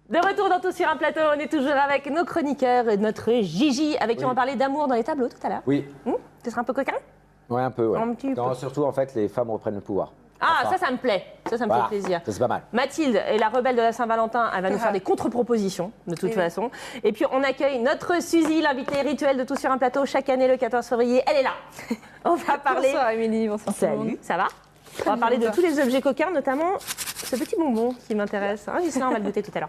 De retour dans Tout sur un plateau, on est toujours avec nos chroniqueurs et notre Gigi, avec qui on va parler d'amour dans les tableaux tout à l'heure. Oui. Tu seras un peu coquin? Ouais, un peu, ouais. Un petit peu. Non, surtout, en fait, les femmes reprennent le pouvoir. Ah, Enfin, ça me plaît. Ça me voilà, fait plaisir. ça, c'est pas mal. Mathilde est la rebelle de la Saint-Valentin. Elle va nous faire des contre-propositions, de toute façon. Et puis, on accueille notre Suzy, l'invitée rituelle de Tout sur un plateau. Chaque année, le 14 février, elle est là. On va parler... Bonsoir, Émilie. Bonsoir, tout le monde. Salut, ça va? On va parler de tous les objets coquins, notamment ce petit bonbon qui m'intéresse. Hein, Gislain, on va le goûter tout à l'heure.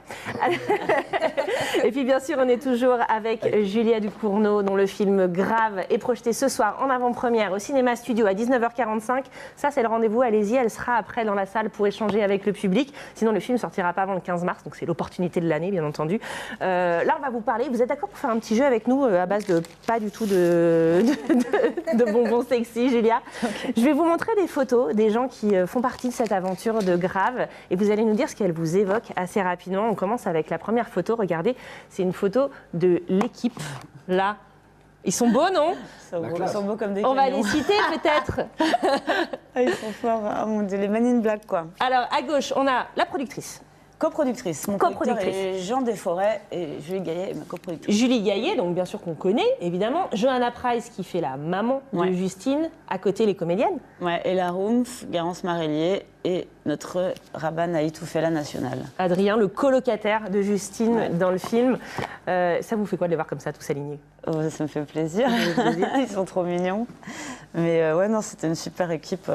Et puis, bien sûr, on est toujours avec Julia Ducournau, dont le film Grave est projeté ce soir en avant-première au Cinéma Studio à 19h45. Ça, c'est le rendez-vous. Allez-y, elle sera après dans la salle pour échanger avec le public. Sinon, le film ne sortira pas avant le 15 mars, donc c'est l'opportunité de l'année, bien entendu. Là, on va vous parler. Vous êtes d'accord pour faire un petit jeu avec nous à base de pas du tout de bonbons sexy, Julia? Okay. Je vais vous montrer des photos des gens qui font partie de cette aventure de Grave et vous allez nous dire ce qu'elle vous évoque assez rapidement. On commence avec la première photo. Regardez, c'est une photo de l'équipe. Là, ils sont beaux, non? Ils sont beaux comme des On camions. va les citer peut-être. Ah, ils sont forts. Ah mon Dieu, les Man in Black, quoi. Alors, à gauche, on a la productrice. Coproductrice. Mon coproductrice est Jean Desforêts et Julie Gaillet est ma coproductrice. Julie Gaillet, donc bien sûr qu'on connaît, évidemment. Johanna Price qui fait la maman de Justine, à côté les comédiennes. Ouais, Ella Rumpf, Garance Marellier et notre rabbin Naït Oufela national. Adrien, le colocataire de Justine dans le film. Ça vous fait quoi de les voir comme ça, tous alignés? Ça me fait plaisir. Ils sont trop mignons. Mais ouais, non, c'était une super équipe.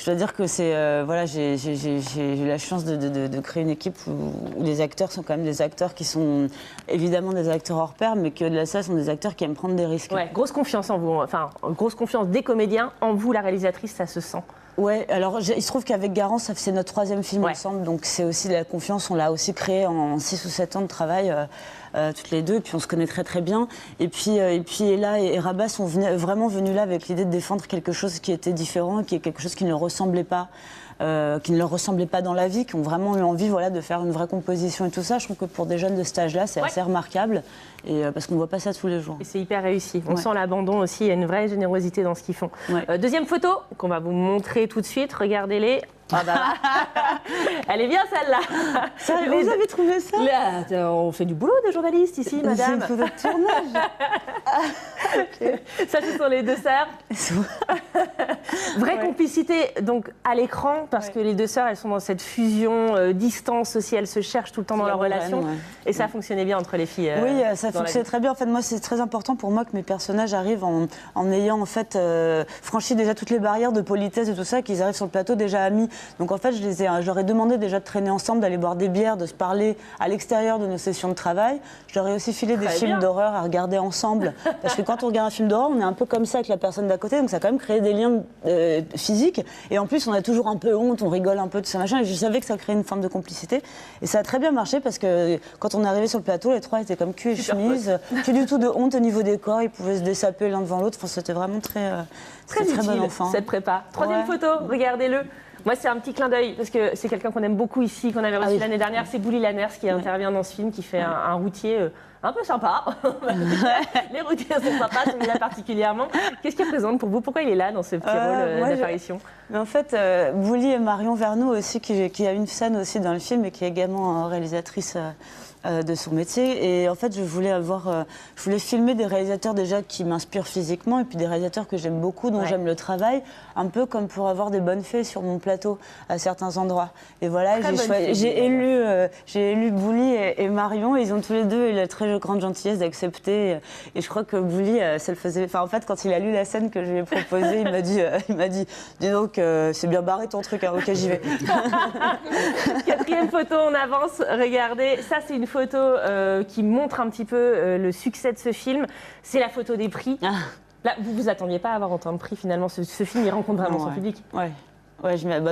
Je dois dire que c'est voilà, j'ai eu la chance de créer une équipe où les acteurs sont quand même des acteurs qui sont évidemment des acteurs hors pair, mais qui au-delà de ça sont des acteurs qui aiment prendre des risques. Ouais, grosse confiance en vous, enfin grosse confiance des comédiens en vous, la réalisatrice, ça se sent. Ouais, alors il se trouve qu'avec Garance, c'est notre 3e film ensemble, donc c'est aussi de la confiance. On l'a aussi créé en 6 ou 7 ans de travail. Toutes les deux, et puis on se connaît très très bien. Et puis Ella et Rabat sont vraiment venus là avec l'idée de défendre quelque chose qui était différent, qui est quelque chose qui ne leur ressemblait pas. Qui ne leur ressemblaient pas dans la vie, qui ont vraiment eu envie de faire une vraie composition et tout ça. Je trouve que pour des jeunes de cet âge-là, c'est assez remarquable, et, parce qu'on ne voit pas ça tous les jours. Et c'est hyper réussi. On sent l'abandon aussi, il y a une vraie générosité dans ce qu'ils font. Deuxième photo qu'on va vous montrer tout de suite, regardez-les. Ah bah, elle est bien celle-là. Vous avez trouvé ça? Là, on fait du boulot de journaliste ici, madame. C'est une photo de tournage. Ça, ce sont les deux sœurs. Vraie complicité donc à l'écran, parce que les deux sœurs, elles sont dans cette fusion distance aussi, elles se cherchent tout le temps dans leur relation. Et ça fonctionnait bien entre les filles. Oui, ça fonctionnait très bien. En fait, moi, c'est très important pour moi que mes personnages arrivent en ayant en fait franchi déjà toutes les barrières de politesse et tout ça, qu'ils arrivent sur le plateau déjà amis. Donc en fait, je leur ai demandé déjà de traîner ensemble, d'aller boire des bières, de se parler à l'extérieur de nos sessions de travail. Je leur ai aussi filé des films d'horreur à regarder ensemble. Parce que quand on regarde un film d'horreur, on est un peu comme ça avec la personne d'à côté. Donc ça a quand même créé des liens physiques. Et en plus, on a toujours un peu honte, on rigole un peu de ça, machin. Et je savais que ça créait une forme de complicité. Et ça a très bien marché parce que quand on est arrivé sur le plateau, les trois étaient comme cul et chemise. Plus du tout de honte au niveau des corps. Ils pouvaient se dessaper l'un devant l'autre. Enfin, c'était vraiment très bon enfant. Cette prépa. Troisième photo, regardez-le. Moi, c'est un petit clin d'œil, parce que c'est quelqu'un qu'on aime beaucoup ici, qu'on avait reçu l'année dernière. C'est Bouli Lanners qui intervient dans ce film, qui fait un routier un peu sympa. Les routiers sont sympas, celui-là particulièrement. Qu'est-ce qu'il représente pour vous? Pourquoi il est là dans ce petit rôle d'apparition? Mais en fait, Bouli et Marion Vernou aussi, qui a une scène aussi dans le film et qui est également réalisatrice de son métier. Et en fait, je voulais filmer des réalisateurs déjà qui m'inspirent physiquement et puis des réalisateurs que j'aime beaucoup, dont j'aime le travail, un peu comme pour avoir des bonnes fées sur mon plateau à certains endroits. Et voilà, j'ai élu Bouli et Marion. Ils ont tous les deux eu la très grande gentillesse d'accepter. Et je crois que Bouli, ça le faisait. Enfin, en fait, quand il a lu la scène que je lui ai proposée, il m'a dit, dis donc, c'est bien barré ton truc. Hein, ok, j'y vais. Quatrième photo, on avance. Regardez, ça c'est une photo qui montre un petit peu le succès de ce film. C'est la photo des prix. Là, vous vous attendiez pas à avoir autant de prix finalement. Ce film, il rencontre vraiment son public. Ouais,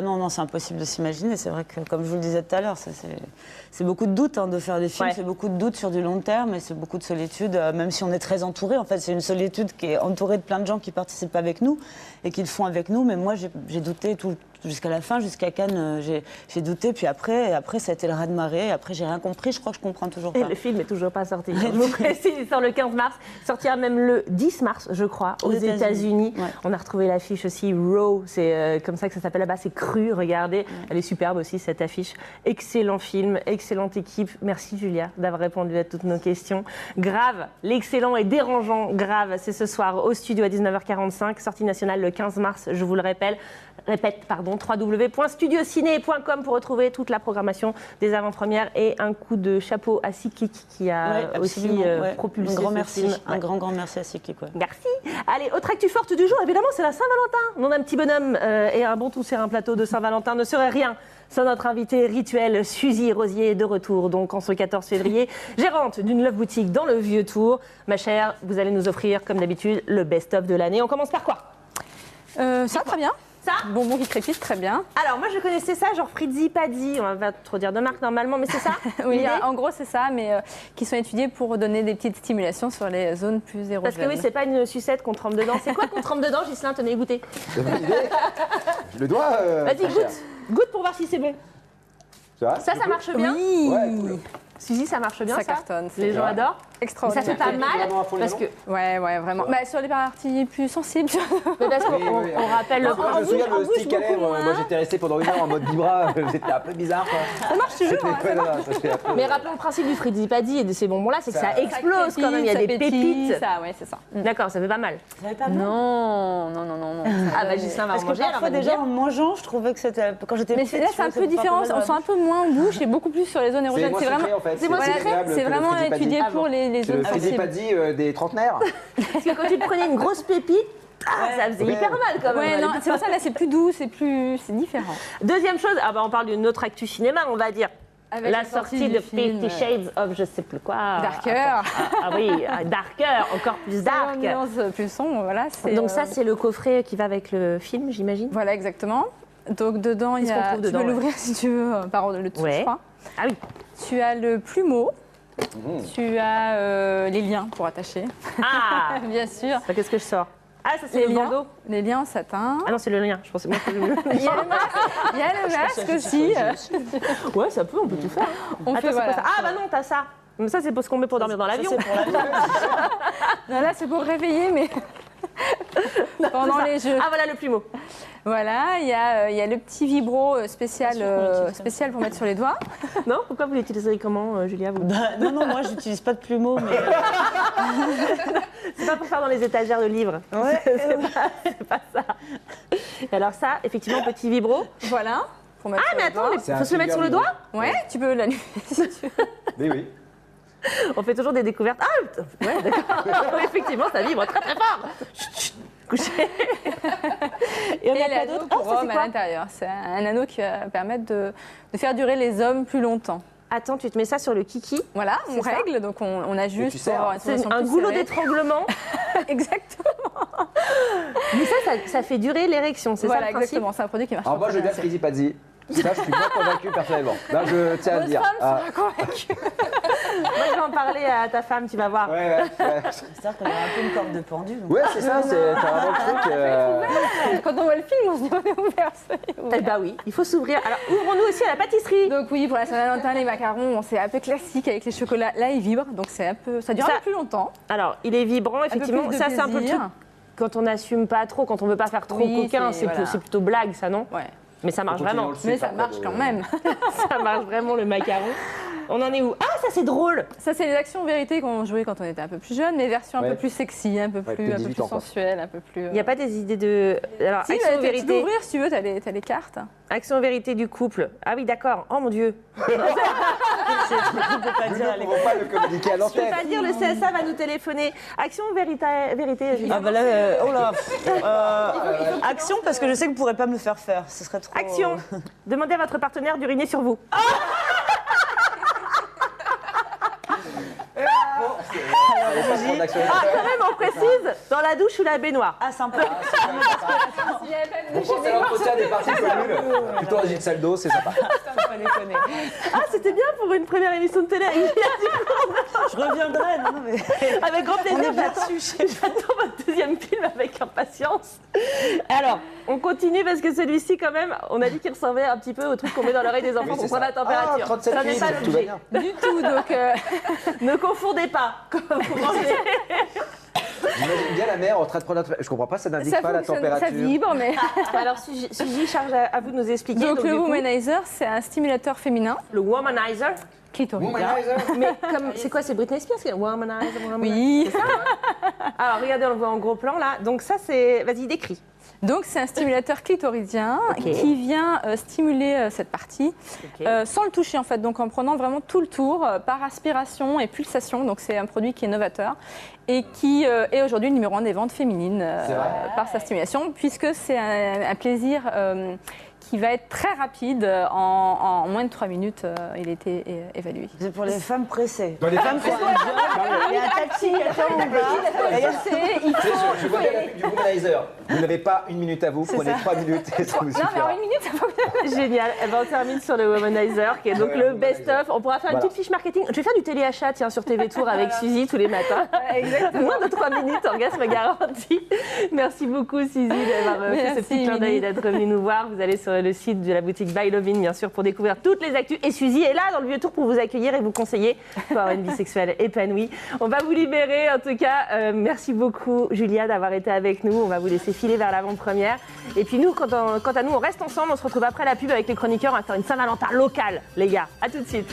non, c'est impossible de s'imaginer. C'est vrai que, comme je vous le disais tout à l'heure, c'est beaucoup de doutes de faire des films. C'est beaucoup de doutes sur du long terme et c'est beaucoup de solitude, même si on est très entouré. En fait, c'est une solitude qui est entourée de plein de gens qui participent avec nous et qui le font avec nous. Mais moi, j'ai douté tout jusqu'à la fin, jusqu'à Cannes, j'ai douté. Puis après, ça a été le raz-de-marée. Après, j'ai rien compris. Je crois que je comprends toujours pas. Et le film est toujours pas sorti. Je vous précise, il sort le 15 mars. Il sortira même le 10 mars, je crois, aux États-Unis. Ouais. On a retrouvé l'affiche aussi, Raw. C'est comme ça que ça s'appelle là-bas. C'est Cru, regardez. Elle est superbe aussi, cette affiche. Excellent film, excellente équipe. Merci, Julia, d'avoir répondu à toutes nos questions. Grave, l'excellent et dérangeant Grave, c'est ce soir au studio à 19h45. Sortie nationale le 15 mars, je vous le répète, www.studiociné.com pour retrouver toute la programmation des avant-premières et un coup de chapeau à Cyclic qui a aussi propulsé un grand ce merci, film. un grand merci à Cyclic. Ouais. Merci. Allez, autre actu forte du jour, évidemment, c'est la Saint-Valentin. Mon petit bonhomme et un bon tout sur un plateau de Saint-Valentin ne serait rien sans notre invitée rituelle Suzy Rosier de retour donc en ce 14 février, gérante d'une Love Boutique dans le Vieux-Tour. Ma chère, vous allez nous offrir comme d'habitude le best-of de l'année. On commence par quoi? Ça, très bien. Ça? Bonbon qui crépite, très bien. Alors moi je connaissais ça, genre Frizzy Paddy, on va pas trop dire de marque normalement, mais c'est ça? Oui, l'idée en gros c'est ça, mais qui sont étudiés pour donner des petites stimulations sur les zones plus érogènes. Parce que oui, c'est pas une sucette qu'on trempe dedans. C'est quoi qu'on trempe dedans, Ghislain? Tenez, goûtez. C'est une bonne idée. Je le dois. Vas-y, ma chère. goûte. Goûte pour voir si c'est bon. Ça, Ça marche bien? Oui, Ouais, cool. Suzy, ça marche bien ça ça? cartonne. Les gens vrai. adorent. Mais ça extraordinaire. fait pas mal Vraiment à fond les parce gens. que, Ouais, vraiment. Bah, sur les parties plus sensibles. mais parce qu'on Oui, oui. on rappelle le. Moi, je me souviens en le bouche stick à beaucoup lèvres. moins. Moi, j'étais resté pendant une heure en mode vibra. C'était un peu bizarre, quoi. Ça marche toujours. C'était- Hein, ça ouais, marche. non, ça fait un peu- Mais rappelons le principe du Frizzy Paddy et de ces bonbons-là, c'est que ça Ça explose Ça quand même. Il y a des crépite, ça pétille, pépites. Ça, ouais, c'est ça. D'accord, ça fait pas mal. Ça avait pas mal. Non. Ah bah Ghislain va en Parce que manger, alors parfois, on va nous déjà, dire. en mangeant, je trouvais que c'était. Quand j'étais Mais petite, là, je c'est un trouvais peu que c'était pas différent. mal On sent un peu moins en bouche et beaucoup plus sur les zones C'est érogènes. moins C'est sucré, vraiment. en fait. c'est moins plus sucré, agréable C'est que le vraiment Frizzy Paddy. étudié Ah bon. pour les C'est le zones Frizzy sensibles. Paddy des trentenaires. Parce que quand tu te prenais une grosse pépite, ça faisait Ouais. hyper mal quand même. Ouais, non, c'est pour ça là, c'est plus doux, c'est différent. Deuxième chose, on parle d'une autre actu cinéma, on va dire. Avec La sortie de Fifty Shades of je sais plus quoi. Darker. Ah oui, Darker, encore plus dark. Ambiance plus sombre, voilà. Donc ça, c'est le coffret qui va avec le film, j'imagine. Voilà, exactement. Donc dedans, il y Qu'est-ce qu'on a. trouve Tu dedans, peux l'ouvrir si tu veux par le dessous, Ouais. je crois. Ah oui. Tu as le plumeau. Tu as les liens pour attacher, Ah bien sûr. Bah, qu'est-ce que je sors? Ah, ça c'est Les le liens, bandeau. les liens en satin. Ah non, c'est le lien. Je pensais moi que Il y a le masque, il y a le masque aussi. Ouais, ça peut, on peut tout faire. On Attends, fait c'est quoi voilà. ça? Ah bah non, t'as ça. Mais ça, c'est pour ce qu'on met pour dormir dans l'avion. C'est pour l'avion. Non, là, c'est pour réveiller, mais pendant les jeux. Ah voilà le plumeau. Voilà, il y a le petit vibro spécial pour mettre sur les doigts. Non? Pourquoi vous l'utiliseriez comment, Julia vous... Bah, non, moi, j'utilise pas de plumeau, mais. C'est pas pour faire dans les étagères de livres. Ouais. C'est pas ça. Et alors ça, effectivement, petit vibro. Voilà. Pour mettre Ah sur mais les attends, doigts. mais C'est un faut se le mettre sur le finger doigt? Ouais, tu peux l'allumer si tu veux. Mais oui. On fait toujours des découvertes. Ah putain, ouais, d'accord. Effectivement, ça vibre très très fort. Chut, chut, couché. Et on Et a pas l'anneau d'autre? Oh, pour ça c'est homme à quoi? l'intérieur. C'est un anneau qui va permettre de faire durer les hommes plus longtemps. Attends, tu te mets ça sur le kiki. Voilà, on ça. règle, donc on ajuste tu serres. pour avoir une C'est sensation un plus goulot serrée. d'étranglement. Exactement. Mais ça fait durer l'érection, c'est Voilà, ça le principe? exactement. C'est un produit qui marche. Alors moi, je veux bien très Frizzy Paddy. Ça, je suis pas convaincu personnellement. Là, je tiens à le Votre dire. femme sera convaincue. Moi, je vais en parler à ta femme, tu vas voir. Ouais. C'est-à-dire qu'on a un peu une corde de pendu. donc. Ouais, c'est ça, c'est vraiment le truc. Quand on voit le film, on se dit on est ouvert. c'est ouvert. Eh bah oui, il faut s'ouvrir. Alors, ouvrons-nous aussi à la pâtisserie. Donc oui, pour la Saint-Valentin, les macarons, bon, c'est un peu classique avec les chocolats. Là, ils vibrent, donc c'est un peu, ça dure Ça- un peu plus longtemps. Alors, il est vibrant, Un peu effectivement. plus de Ça, c'est un peu le plaisir. truc. Quand on n'assume pas trop, quand on veut pas faire trop Oui, coquin, c'est- c'est voilà. c'est plutôt blague, ça, non? Ouais. Mais ça marche Faut continuer vraiment. dans le sucre Mais ça après, marche quand même. Ça marche vraiment, le macaron. On en est où? Ah, ça, c'est drôle. Ça, c'est les actions vérité qu'on jouait quand on était un peu plus jeune, mais version un Ouais. peu plus sexy, un peu Ouais, plus, peut-être un peu 18 plus ans, quoi. sensuelle, un peu plus. Il n'y a pas des idées de... Alors, Si, action tu peux vérité. ouvrir si tu veux, t'as les cartes. Action vérité du couple. Ah oui, d'accord. Oh mon Dieu. On peut pas Nous dire à ne l'école. pouvons pas le communiquer à Je ne peux l'antenne. pas le dire, le CSA va nous téléphoner. Action vérité. Ah bah là, oh là. Action, parce que je sais que vous ne pourrez pas me le faire faire. Ce serait trop. Action. Demandez à votre partenaire d'uriner sur vous. Allez, pas prendre d'action. Ah, quand même, on précise, dans la douche ou la baignoire. Ah, sympa. Il y avait pas de Bon, bouche c'est l'entretien des parties communes. Plutôt dans une salle d'eau, c'est sympa. Ah, c'était bien pour une première émission de télé avec Julia. Je reviendrai, non, mais. Avec grand On plaisir, est bien j'attends votre deuxième film avec impatience. Alors, on continue parce que celui-ci, quand même, on a dit qu'il ressemblait un petit peu au truc qu'on met dans l'oreille des enfants Oui, pour c'est prendre la ça. température. 37 Ça n'est minutes, pas tout va l'objet. bien. du tout, donc Ne confondez pas. Quand vous mangez. J'imagine bien la mère en train de prendre la température. Je comprends pas, ça n'indique ça pas la fonctionne, température. ça vibre, mais... Alors, Suzy, charge à vous de nous expliquer. Donc le du coup, Womanizer, c'est un stimulateur féminin le womanizer. clitoridien. Womanizer. Mais comme, c'est quoi, c'est Britney Spears qui est womanizer, womanizer. Oui. Alors, regardez, on le voit en gros plan là. Donc ça, c'est... Vas-y, décris. Donc c'est un stimulateur clitoridien Ok. qui vient stimuler cette partie Ok. sans le toucher en fait, donc en prenant vraiment tout le tour par aspiration et pulsation. Donc c'est un produit qui est novateur et qui est aujourd'hui le numéro 1 des ventes féminines C'est vrai. par sa stimulation, puisque c'est un plaisir qui va être très rapide. En moins de 3 minutes, il a été évalué. C'est pour les femmes pressées. Dans les femmes, c'est Il y a un taxi qui attend en bas. je vois bien la pub du Womanizer. Vous n'avez pas une minute à vous, prenez 3 minutes et ça vous Non, mais en suffira. 1 minute, ça va. Génial. Eh ben, on termine sur le womanizer, qui est donc Ouais, le le womanizer. best-of. On pourra faire une Voilà. petite fiche marketing. Je vais faire du téléachat, tiens, sur TV Tour avec Suzy tous les matins. Exactement. Moins de 3 minutes, orgasme garanti. Merci beaucoup, Suzy, d'avoir fait ce Merci, petit clin d'œil et Émilie. d'être venue nous voir. Vous allez sur le site de la boutique By Lovin, bien sûr, pour découvrir toutes les actus. Et Suzy est là dans le vieux tour pour vous accueillir et vous conseiller pour avoir une vie sexuelle épanouie. On va vous libérer, en tout cas. Merci beaucoup, Julia, d'avoir été avec nous. On va vous laisser filer vers l'avant-première. Et puis nous, quant à nous, on reste ensemble. On se retrouve après la pub avec les chroniqueurs. On va faire une Saint-Valentin locale, les gars. À tout de suite.